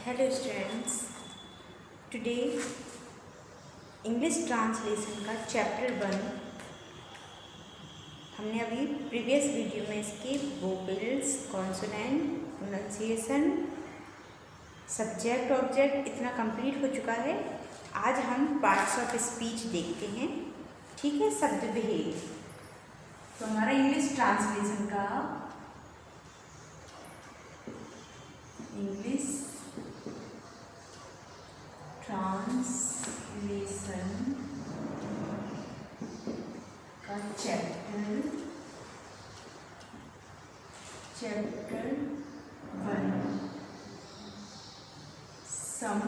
Hello students, today English translation का chapter 1 हमने अभी प्रीवियस वीडियो में इसके vowels, consonant, pronunciation, subject, object इतना कंप्लीट हो चुका है। आज हम पार्ट्स ऑफ स्पीच देखते हैं। ठीक है, शब्द भेद। तो हमारा इंग्लिश ट्रांसलेशन का इंग्लिश ट्रांसलेशन का chapter 1 some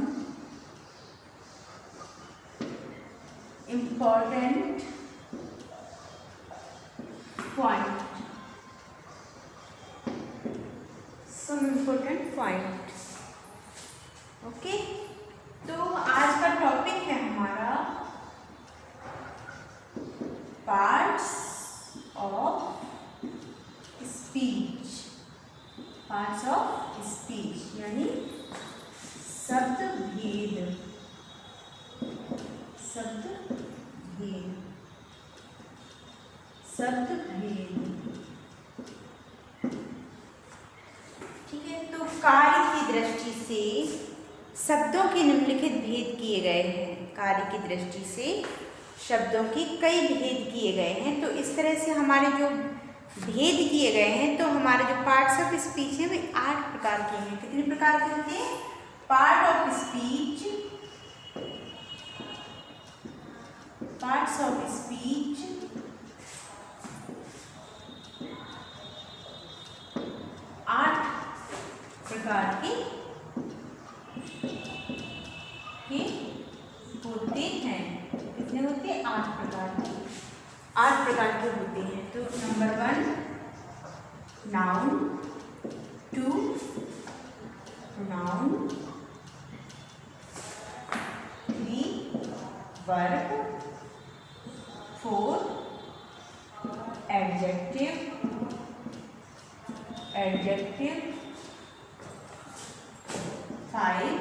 important point. Okay, तो आज का टॉपिक है हमारा parts of speech. Parts of speech यानी शब्द भेद। शब्द भेद, शब्द भेद। ठीक है, तो कार्य की दृष्टि से शब्दों के निम्नलिखित भेद किए गए हैं। कार्य की दृष्टि से शब्दों के कई भेद किए गए हैं। तो इस तरह से हमारे जो भेद किए गए हैं, तो हमारे जो पार्ट्स ऑफ स्पीच हैं वे 8 प्रकार के हैं। कितने प्रकार के होते हैं? Part of speech, parts of speech 8 प्रकार के होते हैं। कितने होते हैं? 8 प्रकार के। 8 प्रकार के होते हैं। तो number 1 noun, 2 pronoun, 3 verb, 4 adjective, 5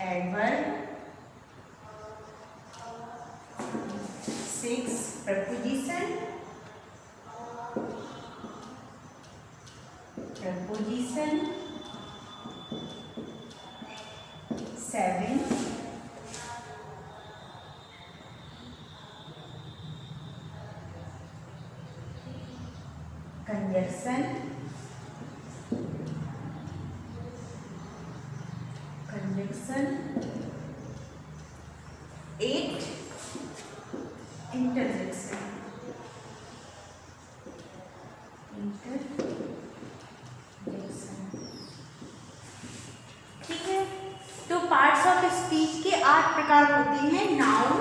adverb, 6 preposition, 7 conjunction, 8 interjection. ठीक है, तो पार्ट्स ऑफ स्पीच के 8 प्रकार होते हैं। Noun,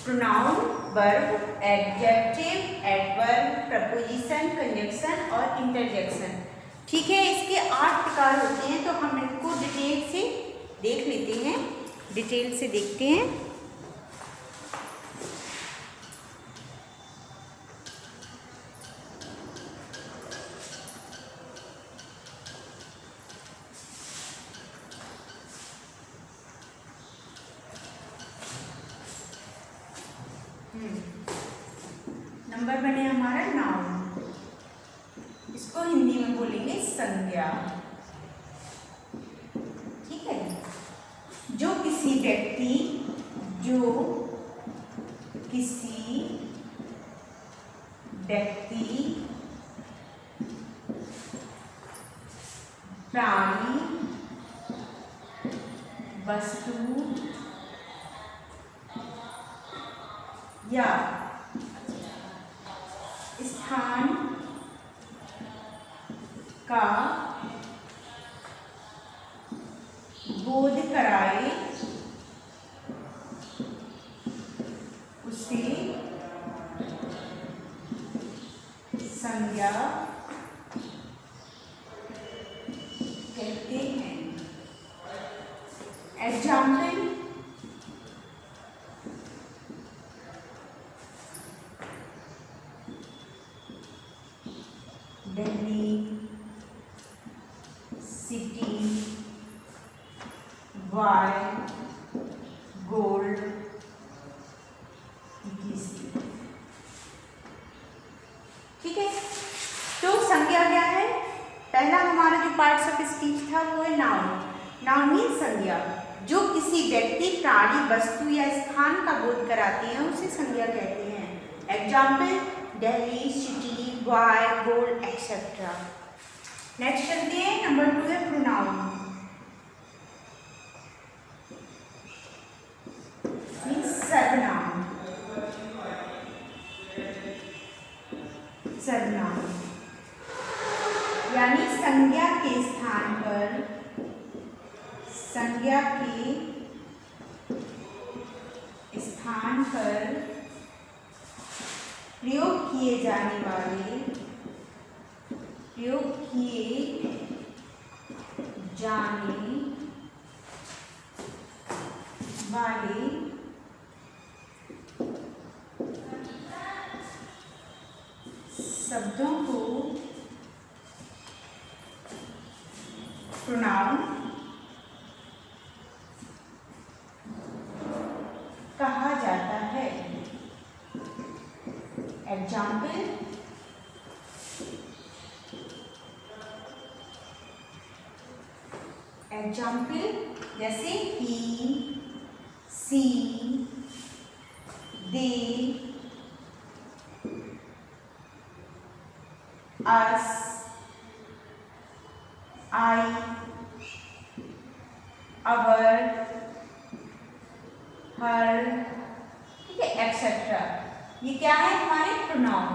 pronoun, verb, adjective, adverb, preposition, conjunction और इंटरजेक्शन। ठीक है, इसके 8 प्रकार होते हैं। तो हम इनको डिटेल से देख लेते हैं। डिटेल से देखते हैं। नंबर बने हमारा नाउन, इसको हिंदी में बोलेंगे संज्ञा। ठीक है, जो किसी व्यक्ति, प्राणी, वस्तु या स्थान का बोध कराए, उसे संज्ञा कहते हैं। एग्जाम्पल, दिल्ली, सिटी, वाई गोल्ड ठीक है। तो संज्ञा क्या है? पहला हमारा जो पार्ट्स ऑफ स्पीच था वो है नाउन। नाउन मीन्स संज्ञा, जो किसी व्यक्ति, प्राणी, वस्तु या स्थान का बोध कराती है उसे संज्ञा कहते हैं। एग्जाम्पल दिल्ली, सिटी, वाई, गोल्ड एक्सेट्रा। नेक्स्ट चलते हैं, नंबर 2 है प्रोनाउन। सर्वनाम। सर्वनाम यानी संज्ञा के स्थान पर, संज्ञा के स्थान पर प्रयोग किए जाने वाले, प्रयोग किए जाने वाले शब्दों को प्रोनाउन कहा जाता है। एग्जाम्पल जैसे ही, सी, दे, अस, आई, अवर, हर, ठीक है, एक्सेट्रा। ये क्या है? हमारे प्रोनाउन।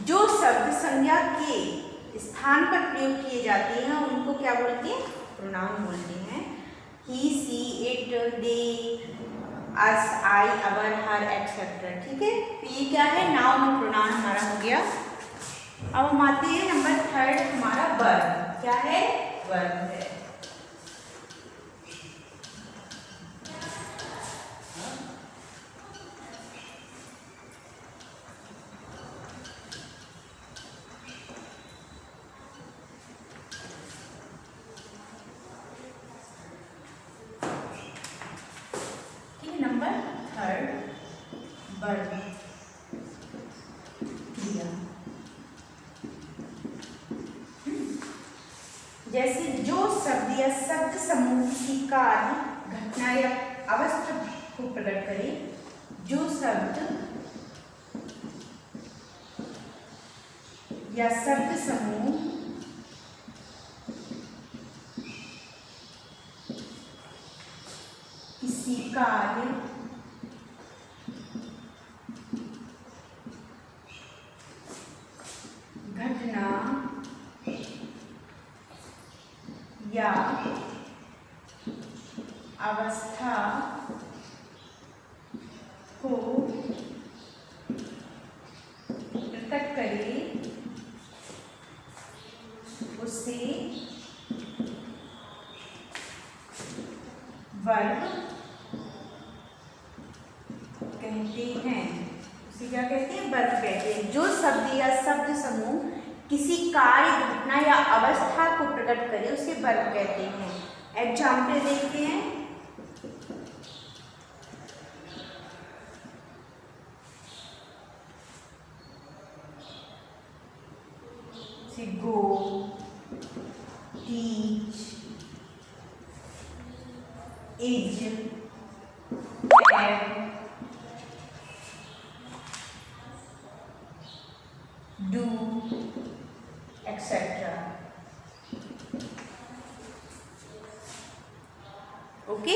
जो शब्द संज्ञा के स्थान पर प्रयोग किए जाते हैं उनको क्या बोलते हैं? प्रोनाउन बोलते हैं। He, she, it, they, us, I, our, her, etcetera. ठीक है, तो ये क्या है? नाउन और प्रोनाउन हमारा हो गया। अब हम आते हैं नंबर 3 हमारा वर्ब। क्या है? वर्ब है। नंबर 3 वर्ब क्रिया। जैसे जो शब्द या शब्द समूह किसी कार्य, घटना या अवस्था को प्रकट करे, जो शब्द या शब्द समूह किसी कार्य, घटना या अवस्था को प्रकट करे उसे वर्ब कहते हैं। उसे क्या कहते हैं? वर्ब कहते हैं। जो शब्द या शब्द समूह किसी कार्य, घटना या अवस्था को प्रकट करे उसे वर्ब कहते हैं। एग्जाम्पल देखते हैं। Go, teach, is, have, do, etcetera. Okay,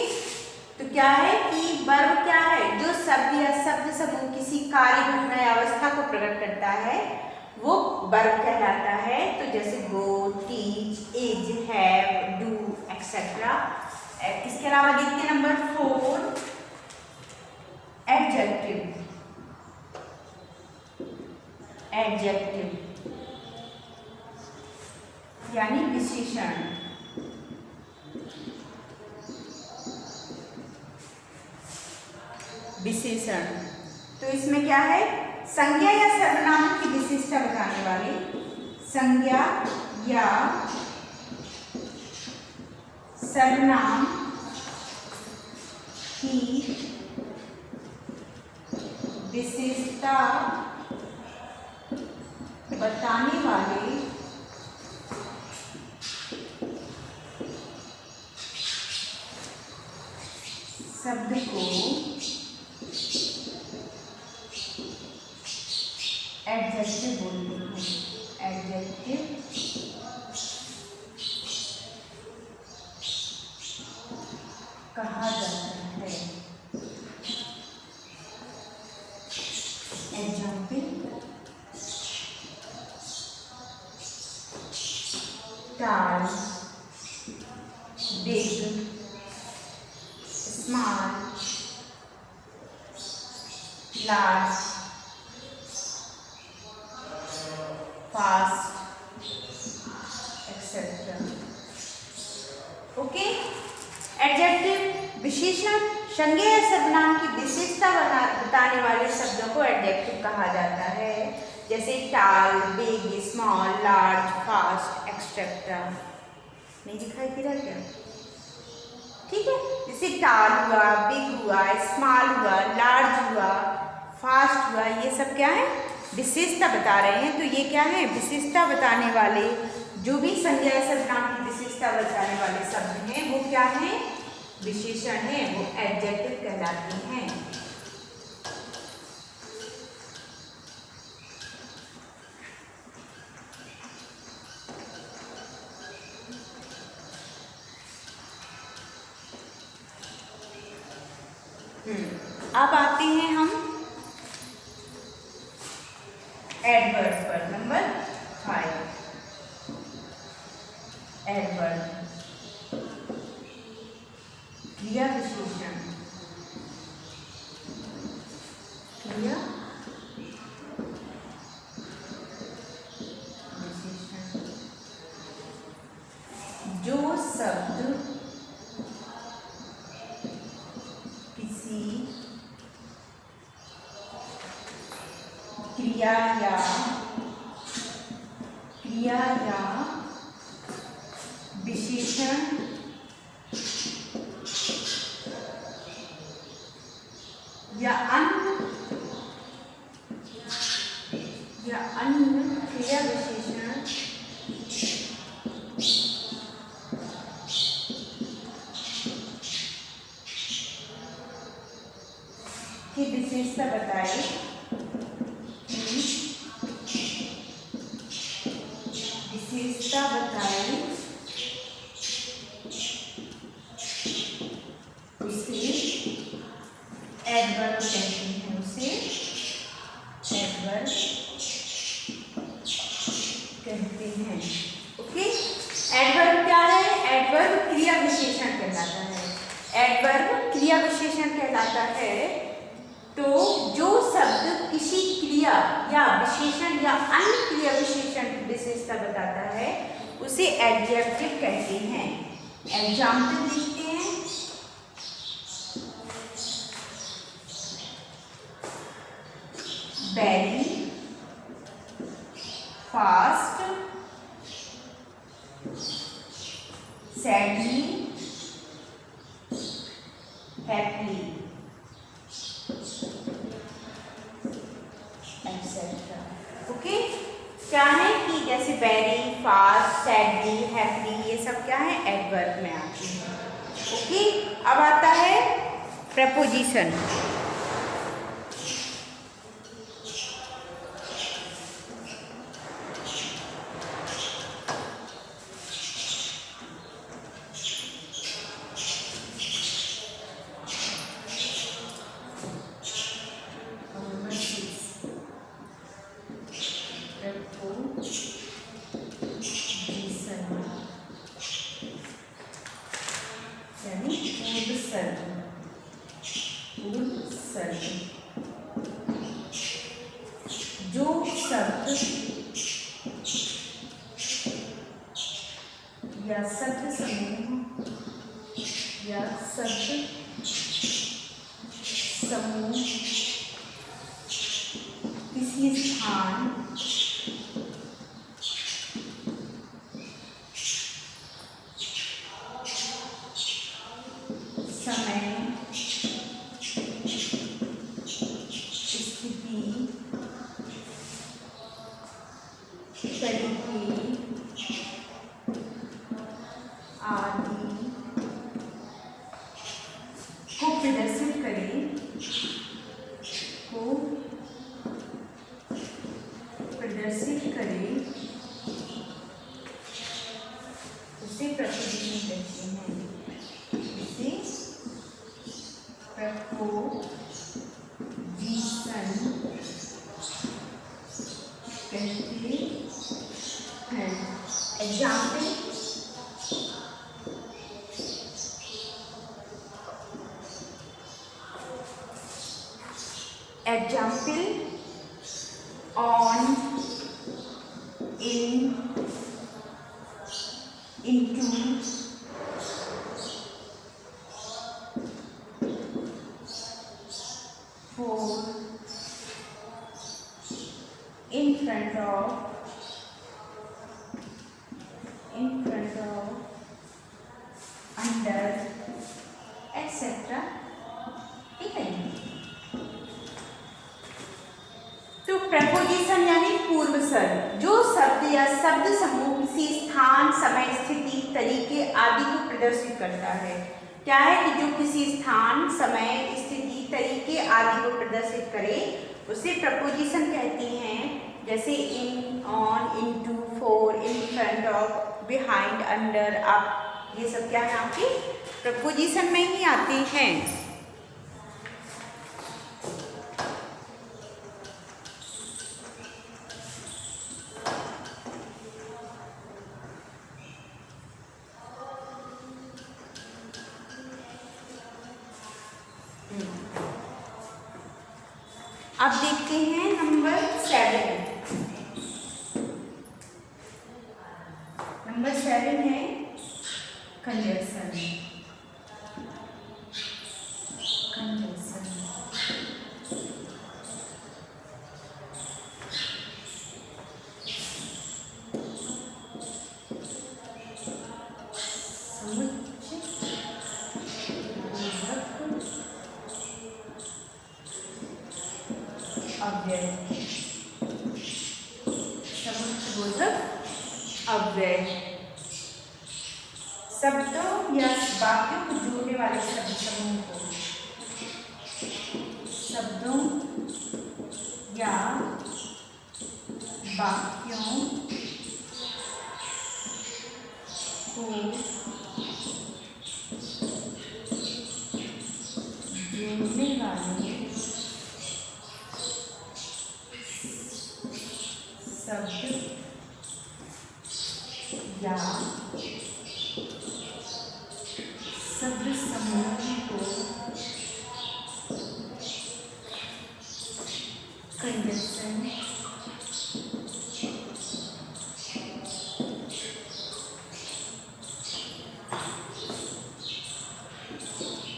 तो क्या है कि वर्ब क्या है? जो शब्द या शब्द समूह किसी कार्य, घटना या अवस्था को प्रकट करता है वो वर्ब कहलाता है। तो जैसे go, teach, is, have, do, etcetera. इसके अलावा देखते हैं नंबर 4 एडजेक्टिव। एडजेक्टिव यानी विशेषण। विशेषण तो इसमें क्या है? संज्ञा या सर्वनाम की विशेषता बताने वाले। संज्ञा या सर्वनाम की विशेषता बताने वाले शब्द को एडजेक्टिव बोलते हैं। एडजेक्टिव कहा जाता है। एग्जाम्पल, टाल, big, small, large, fast, etcetera. Okay. Adjective विशेषण, संज्ञा या सर्वनाम की विशेषता बताने वाले शब्दों को एडजेक्टिव कहा जाता है। जैसे टाल, big, small, large, fast, etcetera. नहीं दिखाई दे रहा क्या? ठीक है। जैसे टाल हुआ, बिग हुआ, स्मॉल हुआ, लार्ज हुआ, फास्ट हुआ, ये सब क्या है? विशेषता बता रहे हैं। तो ये क्या है? विशेषता बताने वाले जो भी संज्ञा या सर्वनाम की विशेषता बताने वाले शब्द हैं वो क्या है? विशेषण है, वो एडजेक्टिव कहलाते हैं। अब आते हैं हम एडवर्ब पर। नंबर 5 एडवर्ब, क्रिया विशेषण। क्रिया विशेषण जो शब्द किसी क्रिया या विशेषण या अन्य क्रिया विशेषण की विशेषता बताए। विशेषता बताए उसे एडवर्ब कहते हैं। उसे एडवर्ब कहते हैं। ओके। एडवर्ब क्या है? एडवर्ब क्रिया विशेषण कहलाता है। एडवर्ब क्रिया विशेषण कहलाता है। तो जो शब्द किसी क्रिया या विशेषण या अन्य क्रिया विशेषण की विशेषता बताता है उसे एडजेक्टिव कहते हैं। एग्जाम्पल देखते हैं। Very, fast, sadly, happy, etcetera. Okay. क्या है कि जैसे वेरी, फास्ट, सैडली, हैप्पी, ये सब क्या है? एडवर्ब में आते हैं। ओके। अब आता है प्रपोजिशन। जो शब्द या शब्द समूह या शब्द समूह किसी स्थान तरीके आदि को प्रदर्शित करें, उसे प्रपोजिशन कहते हैं। उसे प्रपोजिशन कहते हैं। Example, on, in, into, for, in front of, under, etc. ठीक है। तो प्रपोजिशन यानी पूर्वसर्ग, जो शब्द या शब्द समूह किसी स्थान, समय, स्थिति, तरीके आदि को प्रदर्शित करता है। क्या है कि जो किसी स्थान, समय, स्थिति, तरीके आदि को प्रदर्शित करे उसे प्रपोजिशन कहती हैं। जैसे in, on, into, for, in front of, behind, under, up, ये सब क्या है आपके प्रपोजिशन में ही आते हैं। अब देखते हैं नंबर 7। नंबर 7 है कंजंक्शन। समुच्चयबोधक अव्यय शब्दों या वाक्यों को जोड़ने वाले शब्द समूह को, शब्दों या वाक्यों को जोड़ने वाले शब्द या शब्द समूह को कंजंक्शन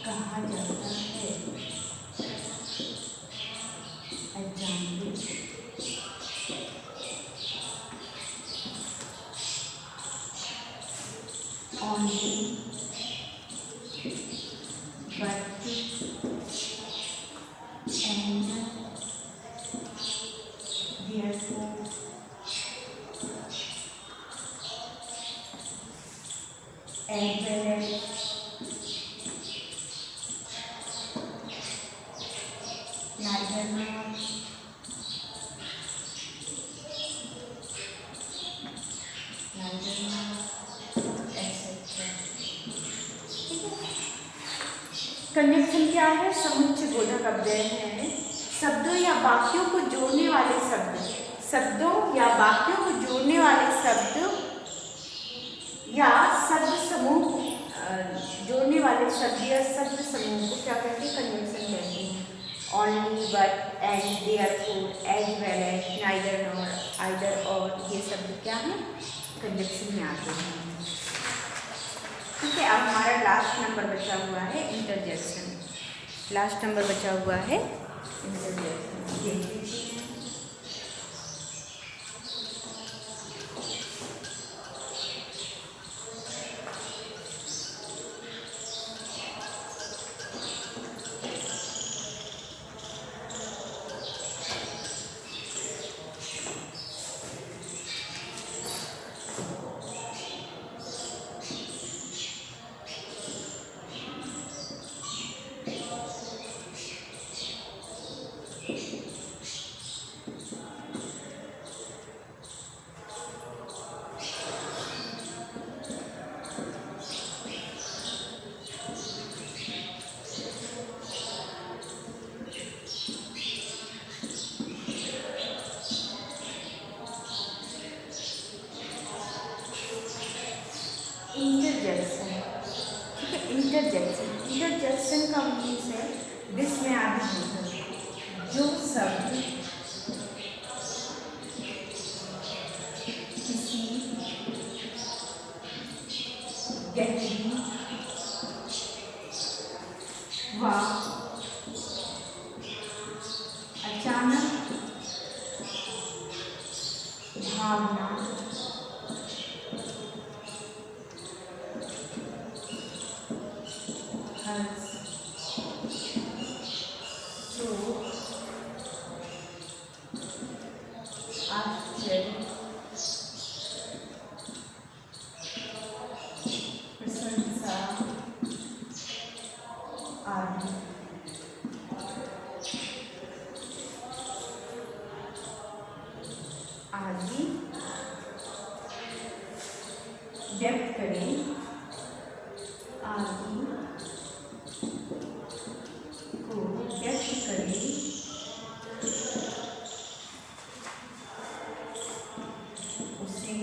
कहा जाता है। Example, only, but, and, therefore, as well as, neither nor, conjunction क्या है? समुच्चयबोधक अव्यय है। शब्दों या वाक्यों को जोड़ने वाले शब्द, शब्दों या वाक्यों को जोड़ने वाले शब्द या शब्द समूह, जोड़ने वाले शब्द या शब्द समूह को क्या कहते हैं? कंजंक्शन कहते हैं। Only, but, and, therefore, as well as, neither nor, either or, ये शब्द क्या है? कंजंक्शन में आते हैं। ठीक है। अब हमारा लास्ट नंबर बचा हुआ है इंटरजेक्शन। लास्ट नंबर बचा हुआ है इंटरजेक्शन। देख लीजिए, इंटरजेक्शन का मीन्स है विस्मयादिबोधक। जो शब्द किसी गहरी व अचानक भावना हर्ष शोक आश्चर्य प्रशंसा आदि व्यक्त करें आदि को व्यक्त करें उसे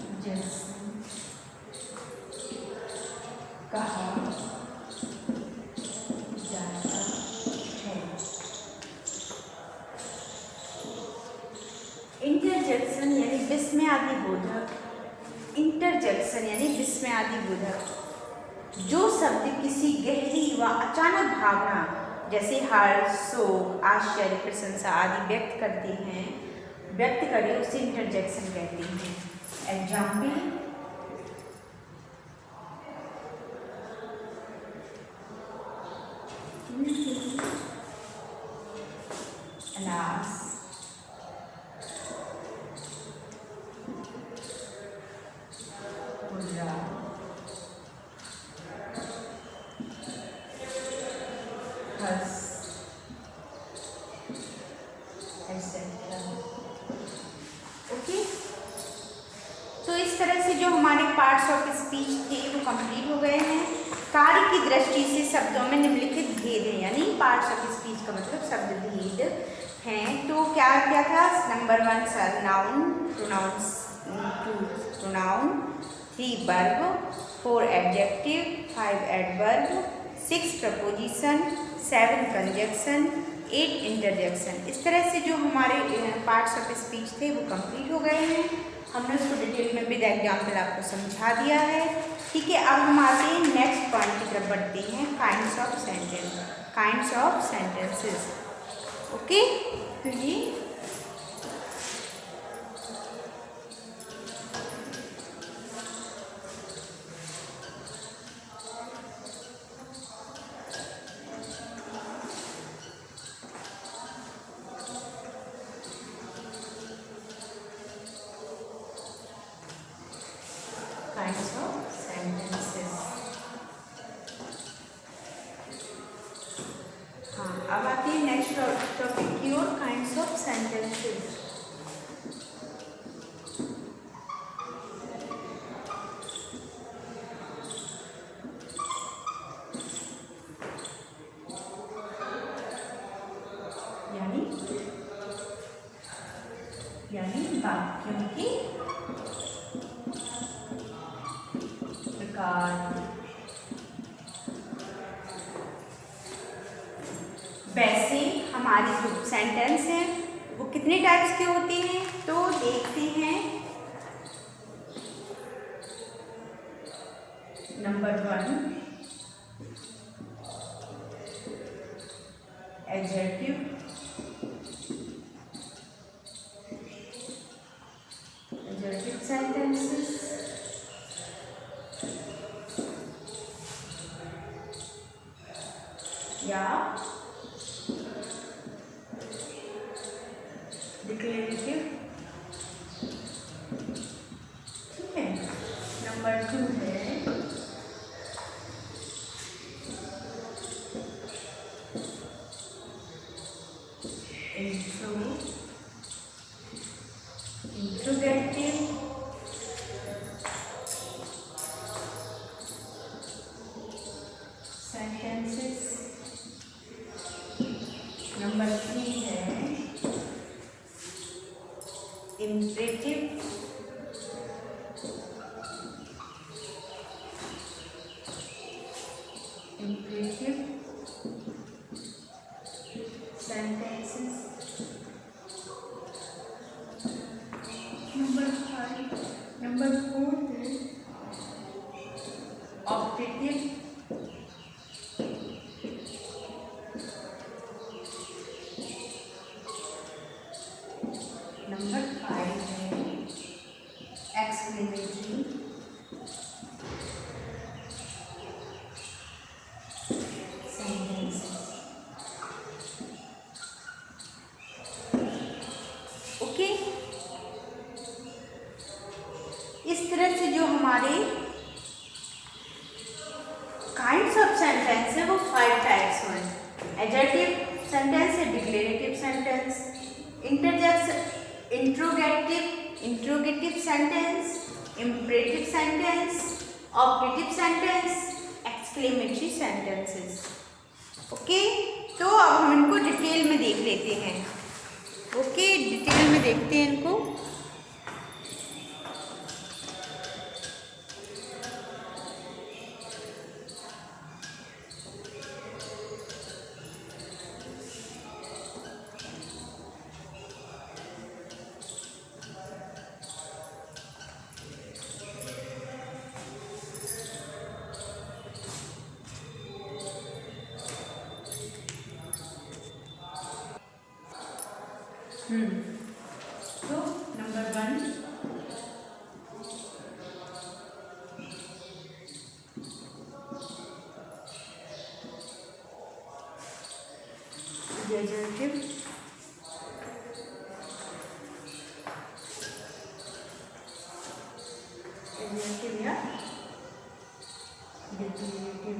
इंटरजेक्शन कहा जाता है। इंटरजेक्शन यानी विस्मयादिबोधक। इंटरजेक्शन यानी विस्मयादिबोधक। जो शब्द किसी गहरी व अचानक भावना जैसे हर्ष शोक आश्चर्य प्रशंसा आदि व्यक्त करे उसे इंटरजेक्शन कहते हैं। एग्जाम्पल अलास हुर्रा हर्ष एटसेट्रा। ओके, तो इस तरह से जो हमारे पार्ट्स ऑफ स्पीच थे वो कंप्लीट हो गए हैं। कार्य की दृष्टि से शब्दों में निम्नलिखित भेद हैं, यानी पार्ट्स ऑफ स्पीच का मतलब शब्द भेद हैं। तो क्या क्या था? Number 1 noun, pronoun 3 verb, 4 adjective, 5 adverb, 6 preposition, 7 conjunction, 8 interjection. इस तरह से जो हमारे पार्ट्स ऑफ स्पीच थे वो कंप्लीट हो गए हैं। हमने उसको डिटेल में विद एग्जाम्पल आपको समझा दिया है। ठीक है, अब हम आते हैं नेक्स्ट पॉइंट की तरफ बढ़ते हैं, काइंड्स ऑफ सेंटेंसेस। ओके, तो ये kinds of sentences। हाँ, अब आती है नेक्स्ट टॉपिक की ओर, काइंड्स ऑफ सेंटेंसेस। यानी वाक्यों के प्रकार। वैसे हमारी जो सेंटेंस हैं वो कितने टाइप्स के होते हैं, तो देखते हैं। नंबर 1 एडजेक्टिव, sentences, या डिक्लेरेटिव। ठीक है, नंबर 2 है इंट्रोगेटिव, सेंटेंसेस। नंबर 3 है imperative sentences. Number 5. Number 4 is operative Number 5 है exclamatory sentences. ओके, इस तरह से जो हमारे काइंड्स ऑफ सेंटेंस है वो 5 टाइप्स हैं. एडजेक्टिव सेंटेंस है, declarative sentence, interrogative sentence, imperative sentence, operative sentence, exclamatory sentences. Okay, तो अब हम इनको डिटेल में देख लेते हैं. ओके, डिटेल में देखते हैं इनको. तो नंबर 1 एडजेक्टिव या डिक्लेरेटिव.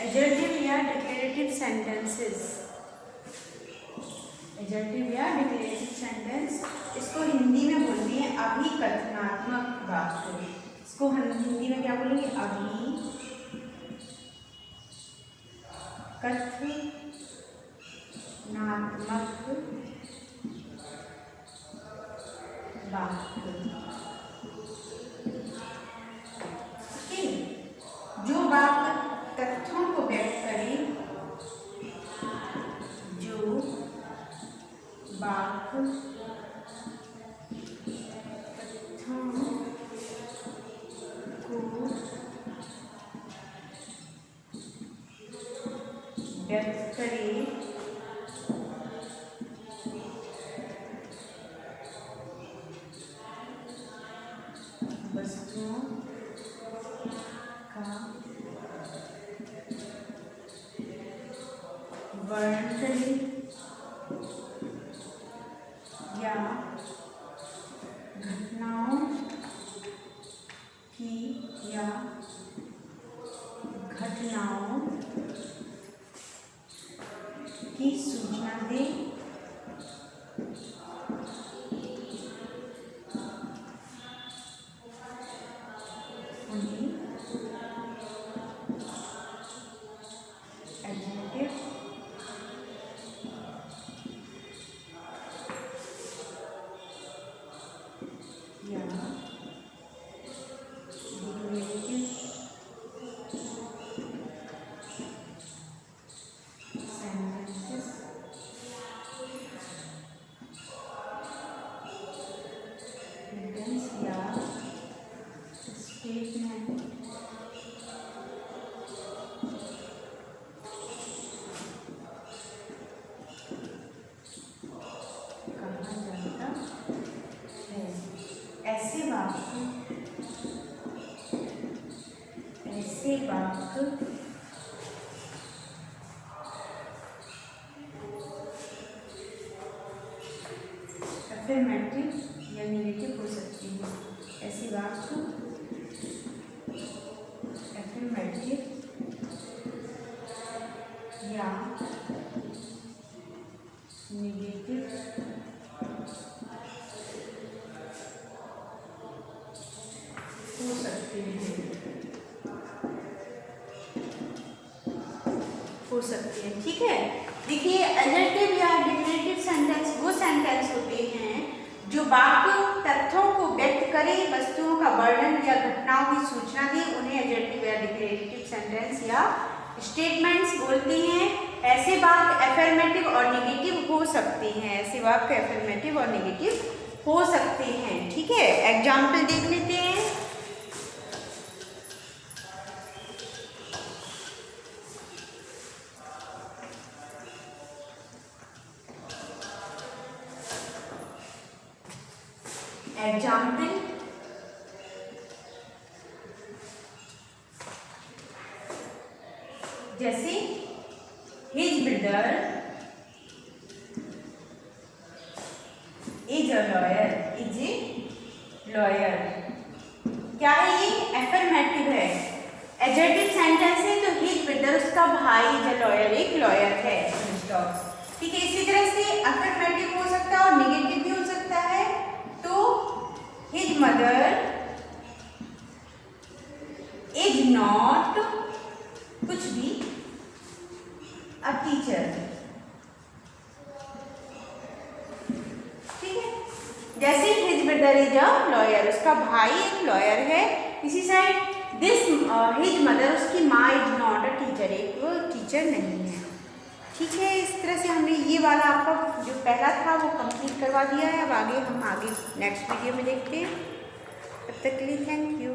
एडजेक्टिव या डिक्लेरेटिव सेंटेंसेस. एडजेक्टिव या डिक्लेरेटिव सेंटेंस, इसको हिंदी में बोलते हैं अभिकथनात्मक वाक्य. इसको हम हिंदी में क्या बोलेंगे? अभिकथनात्मक वाक्य. जो वाक्य तथ्यों को व्यक्त करें, जो वाक्य तथ्यों को व्यक्त करें, वस्तुओं का वर्णन करें या घटनाओं की सूचना दें, उन्हें एडजेक्टिव या डिक्लेरेटिव सेंटेंसेस या स्टेटमेंट कहा जाता है. ऐसे वाक्य अफर्मेटिव या नेगेटिव हो सकती है. ऐसी वाक्य अफर्मेटिव या नेगेटिव हो सकते हैं. हो सकते हैं। ठीक है, देखिए एडजेक्टिव या डिक्लेरेटिव सेंटेंस वो सेंटेंस होते हैं जो वाक्य तथ्यों को व्यक्त करें, वस्तुओं का वर्णन या घटनाओं की सूचना दें, उन्हें एडजेक्टिव या डिक्लेरेटिव सेंटेंस या स्टेटमेंट्स बोलते हैं। ऐसे वाक्य अफर्मेटिव और नेगेटिव हो सकते हैं, ऐसे वाक्य अफर्मेटिव और नेगेटिव हो सकते हैं। ठीक है, एग्जाम्पल देख लेते हैं। एग्जाम्पल, जैसे his brother is a lawyer, is a lawyer. क्या है ये? एफर्मेटिव है, एडजेक्टिव सेंटेंस है, तो हिज ब्रदर उसका भाई इज अ लॉयर, एक लॉयर है। ठीक है, इसी तरह से अफर्मेटिव हो सकता है और नेगेटिव भी हो सकता है। तो हिज मदर इज नॉट कुछ भी अ टीचर। ठीक है, जैसे his brother is a lawyer, उसका भाई एक लॉयर है। इसी साइड दिस हिज मदर, उसकी माँ इज नॉट अ टीचर, एक वो टीचर नहीं है। ठीक है, इस तरह से हमने ये वाला आपका जो पहला था वो कंप्लीट करवा दिया है। अब आगे हम नेक्स्ट वीडियो में देखते हैं। तब तक के लिए थैंक यू।